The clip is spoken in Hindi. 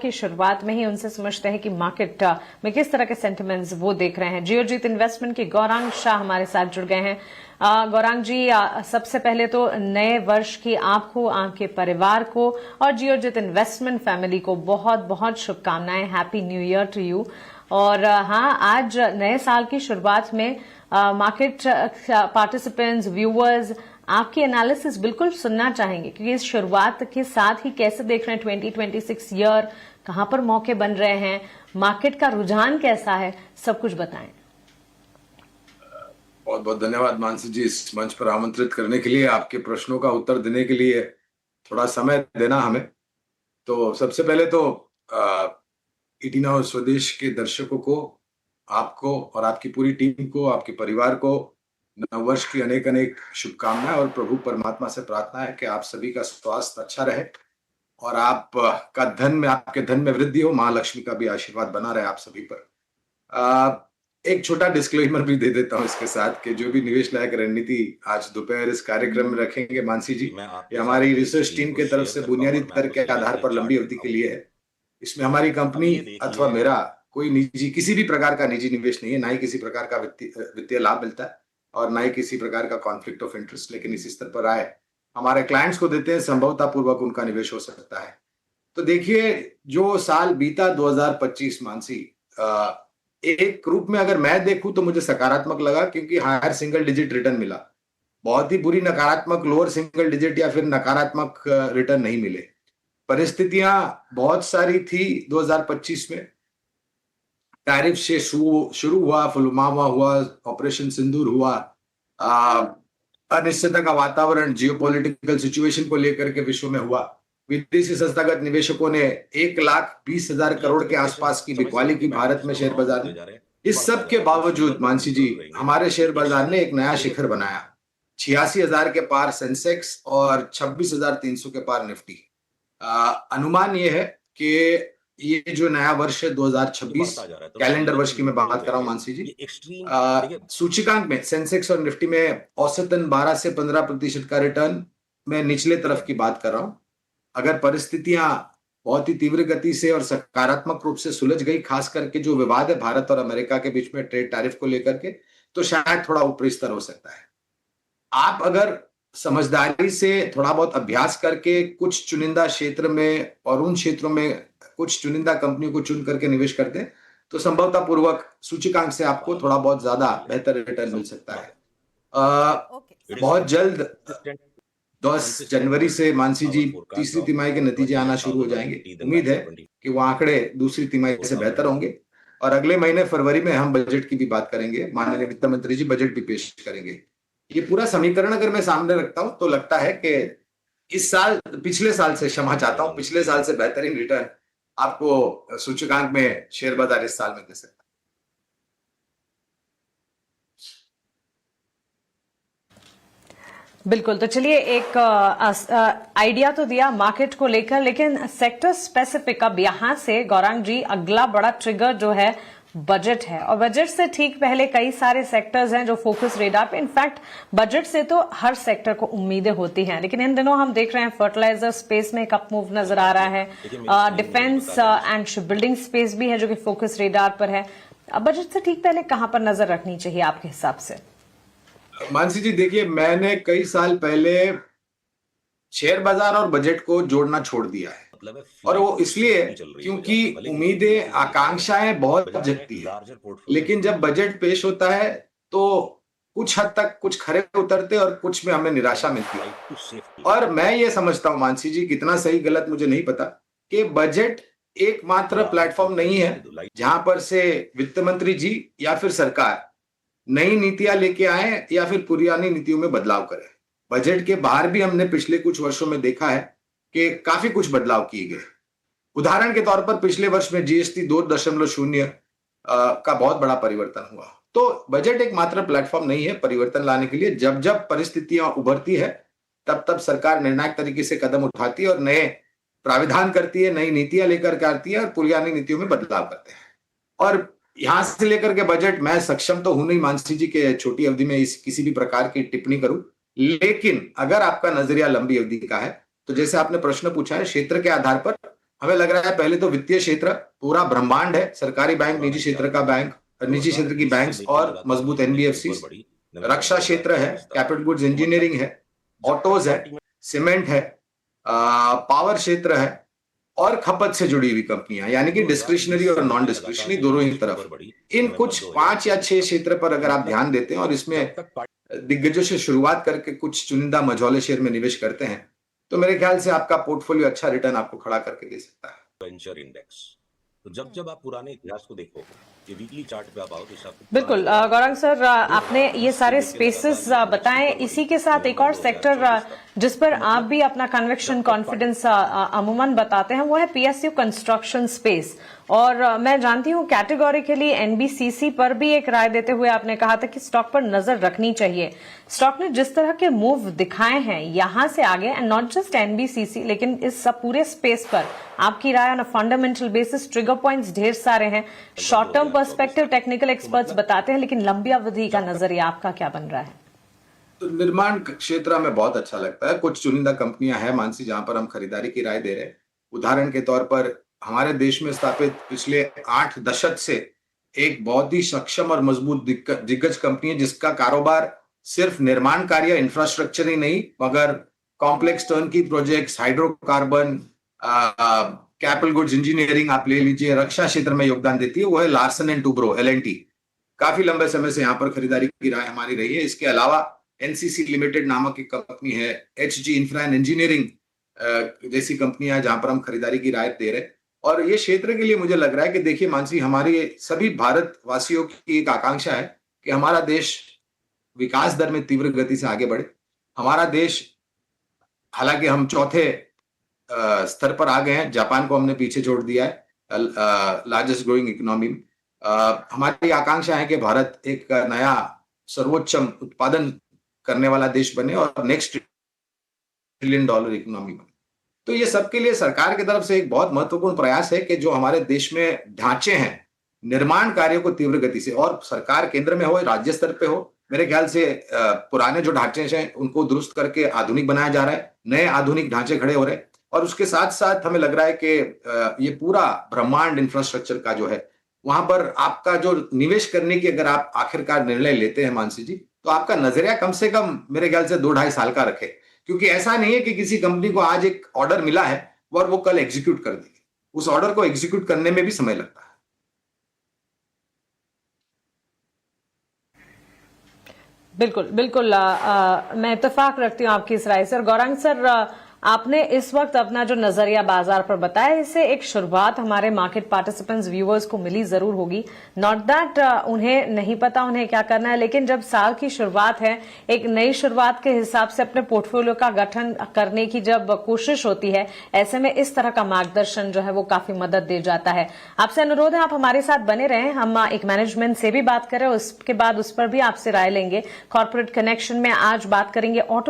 की शुरुआत में ही उनसे समझते हैं कि मार्केट में किस तरह के सेंटिमेंट्स वो देख रहे हैं। जियोजीत इन्वेस्टमेंट के गौरांग शाह हमारे साथ जुड़ गए हैं। गौरांग जी, सबसे पहले तो नए वर्ष की आपको, आपके परिवार को और जियोजीत इन्वेस्टमेंट फैमिली को बहुत बहुत शुभकामनाएं। Happy new year to you. और हाँ, आज नए साल की शुरुआत में मार्केट पार्टिसिपेंट्स, व्यूअर्स आपकी एनालिसिस बिल्कुल सुनना चाहेंगे, क्योंकि इस शुरुआत के साथ ही कैसे देख रहे हैं 2026 ईयर, कहां पर मौके बन रहे हैं, मार्केट का रुझान कैसा है, सब कुछ बताएं। बहुत बहुत धन्यवाद मानसी जी, इस मंच पर आमंत्रित करने के लिए, आपके प्रश्नों का उत्तर देने के लिए थोड़ा समय देना हमें। तो सबसे पहले तो 18 स्वदेश के दर्शकों को, आपको और आपकी पूरी टीम को, आपके परिवार को नववर्ष की अनेक अनेक शुभकामनाएं और प्रभु परमात्मा से प्रार्थना है कि आप सभी का स्वास्थ्य अच्छा रहे और आपका आपके धन में वृद्धि हो। माँ लक्ष्मी का भी आशीर्वाद बना रहे आप सभी पर। एक छोटा डिस्क्लेमर भी दे देता हूं इसके साथ कि जो भी निवेश लायक रणनीति आज दोपहर इस कार्यक्रम में रखेंगे मानसी जी, ये हमारी रिसर्च टीम की तरफ से बुनियादी तर्क के आधार पर लंबी अवधि के लिए है। इसमें हमारी कंपनी अथवा मेरा कोई निजी, किसी भी प्रकार का निजी निवेश नहीं है, ना ही किसी प्रकार का वित्तीय लाभ मिलता है और ना ही किसी प्रकार का कॉन्फ्लिक्ट ऑफ इंटरेस्ट। लेकिन इसी स्तर पर आए हमारे क्लाइंट्स को देते हैं, संभवता पूर्वक उनका निवेश हो सकता है। तो देखिए, जो साल बीता 2025 मानसी, एक रूप में अगर मैं देखूं तो मुझे सकारात्मक लगा, क्योंकि हायर सिंगल डिजिट रिटर्न मिला। बहुत ही बुरी नकारात्मक लोअर सिंगल डिजिट या फिर नकारात्मक रिटर्न नहीं मिले। परिस्थितियां बहुत सारी थी 2025 में। टैरिफ से शुरू हुआ, पुलवामा हुआ, ऑपरेशन सिंदूर हुआ, अनिश्चितता का वातावरण जियोपॉलिटिकल सिचुएशन को लेकर के विश्व में हुआ। विदेशी संस्थागत निवेशकों ने 1,20,000 करोड़ के आसपास की बिकवाली की भारत में शेयर बाजार में। इस सब के बावजूद मानसी जी, हमारे शेयर बाजार ने एक नया शिखर बनाया। 86,000 के पार सेंसेक्स और 26,300 के पार निफ्टी। अनुमान यह है कि ये जो नया वर्ष है 2026 कैलेंडर वर्ष की मैं बात कर रहा हूं मानसी जी, सूचकांक में सेंसेक्स और निफ्टी में औसतन 12 से 15% का रिटर्न, मैं निचले तरफ की बात कर रहा हूं। अगर परिस्थितियां बहुत ही तीव्र गति से और सकारात्मक रूप से सुलझ गई, खास करके जो विवाद है भारत और अमेरिका के बीच में ट्रेड टैरिफ को लेकर के, तो शायद थोड़ा ऊपरी स्तर हो सकता है। आप अगर समझदारी से थोड़ा बहुत अभ्यास करके कुछ चुनिंदा क्षेत्र में और उन क्षेत्रों में कुछ चुनिंदा कंपनियों को चुन करके निवेश करते हैं, तो संभवतः पूर्वक सूचकांक से आपको थोड़ा बहुत ज्यादा बेहतर रिटर्न मिल सकता है। बहुत जल्द 10 जनवरी से मानसी जी तीसरी तिमाही के नतीजे आना शुरू हो जाएंगे। उम्मीद है कि वो आंकड़े दूसरी तिमाही से बेहतर होंगे और अगले महीने फरवरी में हम बजट की भी बात करेंगे। माननीय वित्त मंत्री जी बजट भी पेश करेंगे। ये पूरा समीकरण अगर मैं सामने रखता हूं तो लगता है कि इस साल, पिछले साल से, क्षमा चाहता हूं, पिछले साल से बेहतरीन रिटर्न आपको सूचकांक में शेयर बाजार इस साल में दे सकता है। बिल्कुल, तो चलिए, एक आइडिया तो दिया मार्केट को लेकर, लेकिन सेक्टर स्पेसिफिक अब यहां से गौरांग जी अगला बड़ा ट्रिगर जो है बजट है, और बजट से ठीक पहले कई सारे सेक्टर्स हैं जो फोकस रेडार पे। इनफैक्ट बजट से तो हर सेक्टर को उम्मीदें होती हैं, लेकिन इन दिनों हम देख रहे हैं फर्टिलाइजर स्पेस में एक अप मूव नजर आ रहा है। Defence and ship building space भी है जो कि फोकस रेडार पर है। बजट से ठीक पहले कहां पर नजर रखनी चाहिए आपके हिसाब से? मानसी जी देखिए, मैंने कई साल पहले शेयर बाजार और बजट को जोड़ना छोड़ दिया है, और वो इसलिए क्योंकि उम्मीदें, आकांक्षाएं बहुत जगती है, लेकिन जब बजट पेश होता है तो कुछ हद तक कुछ खरे उतरते और कुछ में हमें निराशा मिलती है। और मैं ये समझता हूं मानसी जी, कितना सही गलत मुझे नहीं पता, कि बजट एकमात्र प्लेटफॉर्म नहीं है जहां पर से वित्त मंत्री जी या फिर सरकार नई नीतियां लेके आए या फिर पुरानी नीतियों में बदलाव करें। बजट के बाहर भी हमने पिछले कुछ वर्षों में देखा है कि काफी कुछ बदलाव किए गए। उदाहरण के तौर पर पिछले वर्ष में जीएसटी 2.0 का बहुत बड़ा परिवर्तन हुआ। तो बजट एक मात्र प्लेटफॉर्म नहीं है परिवर्तन लाने के लिए। जब जब परिस्थितियां उभरती है तब तब सरकार निर्णायक तरीके से कदम उठाती है और नए प्राविधान करती है, नई नीतियां लेकर के आती है और पुरानी नीतियों में बदलाव करते हैं। और यहां से लेकर के बजट, मैं सक्षम तो हूं नहीं मानसी जी के छोटी अवधि में इस किसी भी प्रकार की टिप्पणी करूं, लेकिन अगर आपका नजरिया लंबी अवधि का है तो जैसे आपने प्रश्न पूछा है, क्षेत्र के आधार पर हमें लग रहा है पहले तो वित्तीय क्षेत्र पूरा ब्रह्मांड है, सरकारी बैंक, निजी क्षेत्र का बैंक, निजी क्षेत्र की बैंक्स और मजबूत एनबीएफसी, रक्षा क्षेत्र है, कैपिटल गुड्स इंजीनियरिंग है, ऑटोज है, सीमेंट है, पावर क्षेत्र है और खपत से जुड़ी हुई कंपनियां, यानी कि डिस्क्रिशनरी और नॉन डिस्क्रिशनरी दोनों ही तरफ। इन कुछ 5 या 6 क्षेत्र पर अगर आप ध्यान देते हैं और इसमें दिग्गजों से शुरुआत करके कुछ चुनिंदा मझौले शेयर में निवेश करते हैं, तो मेरे ख्याल से आपका पोर्टफोलियो अच्छा रिटर्न आपको खड़ा करके दे सकता है। वेंचर इंडेक्स, तो जब आप पुराने इतिहास को देखो, ये वीकली चार्ट पे आप आओ तो इसका बिल्कुल गौरांग सर, आपने ये सारे स्पेसेस बताएं। इसी के साथ एक और सेक्टर जिस पर आप भी अपना कन्विक्शन कॉन्फिडेंस अमूमन बताते हैं वो है पीएसयू कंस्ट्रक्शन स्पेस। और मैं जानती हूं कैटेगोरिकली एनबीसीसी पर भी एक राय देते हुए आपने कहा था कि स्टॉक पर नजर रखनी चाहिए। स्टॉक ने जिस तरह के मूव दिखाए हैं यहां से आगे, एंड नॉट जस्ट एनबीसीसी लेकिन इस सब पूरे स्पेस पर आपकी राय on a fundamental basis? Trigger points ढेर सारे हैं, short term perspective technical experts बताते हैं, लेकिन लंबी अवधि का नजरिया आपका क्या बन रहा है? तो निर्माण क्षेत्र में बहुत अच्छा लगता है। कुछ चुनिंदा कंपनियां हैं मानसी जहां पर हम खरीदारी की राय दे रहे हैं। उदाहरण के तौर पर हमारे देश में स्थापित पिछले 8 दशक से एक बहुत ही सक्षम और मजबूत दिग्गज कंपनी है जिसका कारोबार सिर्फ निर्माण कार्य, इंफ्रास्ट्रक्चर ही नहीं मगर complex turnkey projects, hydrocarbon, capital goods engineering आप ले लीजिए, रक्षा क्षेत्र में योगदान देती है, वो है लार्सन एंड टुब्रो LNT। काफी लंबे समय से यहाँ पर खरीदारी की राय हमारी रही है। इसके अलावा एनसीसी लिमिटेड नामक एक कंपनी है, HG इंफ्रा एंड इंजीनियरिंग जैसी कंपनियां जहां पर हम खरीदारी की राय दे रहे हैं। और ये क्षेत्र के लिए मुझे लग रहा है कि देखिए मानसी, हमारे सभी भारतवासियों की एक आकांक्षा है कि हमारा देश विकास दर में तीव्र गति से आगे बढ़े। हमारा देश, हालांकि हम चौथे स्तर पर आ गए हैं, जापान को हमने पीछे छोड़ दिया है लार्जेस्ट ग्रोइंग इकोनॉमी में। हमारी आकांक्षा है कि भारत एक नया सर्वोच्च उत्पादन करने वाला देश बने और नेक्स्ट $1 ट्रिलियन इकोनॉमी बने। तो ये सबके लिए सरकार की तरफ से एक बहुत महत्वपूर्ण प्रयास है कि जो हमारे देश में ढांचे हैं निर्माण कार्यों को तीव्र गति से, और सरकार केंद्र में हो राज्य स्तर पे हो, मेरे ख्याल से पुराने जो ढांचे हैं उनको दुरुस्त करके आधुनिक बनाया जा रहा है, नए आधुनिक ढांचे खड़े हो रहे हैं। और उसके साथ साथ हमें लग रहा है कि ये पूरा ब्रह्मांड इंफ्रास्ट्रक्चर का जो है वहां पर आपका जो निवेश करने की अगर आप आखिरकार निर्णय लेते हैं मानसी जी, तो आपका नजरिया कम से कम मेरे ख्याल से 2-2.5 साल का रखे। क्योंकि ऐसा नहीं है कि किसी कंपनी को आज एक ऑर्डर मिला है और वो कल एग्जीक्यूट कर देगी, उस ऑर्डर को एग्जीक्यूट करने में भी समय लगता है। बिल्कुल बिल्कुल, मैं इत्तेफाक रखती हूं आपकी इस राय से। और गौरांग सर, आपने इस वक्त अपना जो नजरिया बाजार पर बताया, इससे एक शुरुआत हमारे मार्केट पार्टिसिपेंट्स, व्यूअर्स को मिली जरूर होगी। नॉट दैट उन्हें नहीं पता उन्हें क्या करना है, लेकिन जब साल की शुरुआत है, एक नई शुरुआत के हिसाब से अपने पोर्टफोलियो का गठन करने की जब कोशिश होती है, ऐसे में इस तरह का मार्गदर्शन जो है वो काफी मदद दे जाता है। आपसे अनुरोध है आप हमारे साथ बने रहें, हम एक मैनेजमेंट से भी बात करें, उसके बाद उस पर भी आपसे राय लेंगे। कॉर्पोरेट कनेक्शन में आज बात करेंगे ऑटो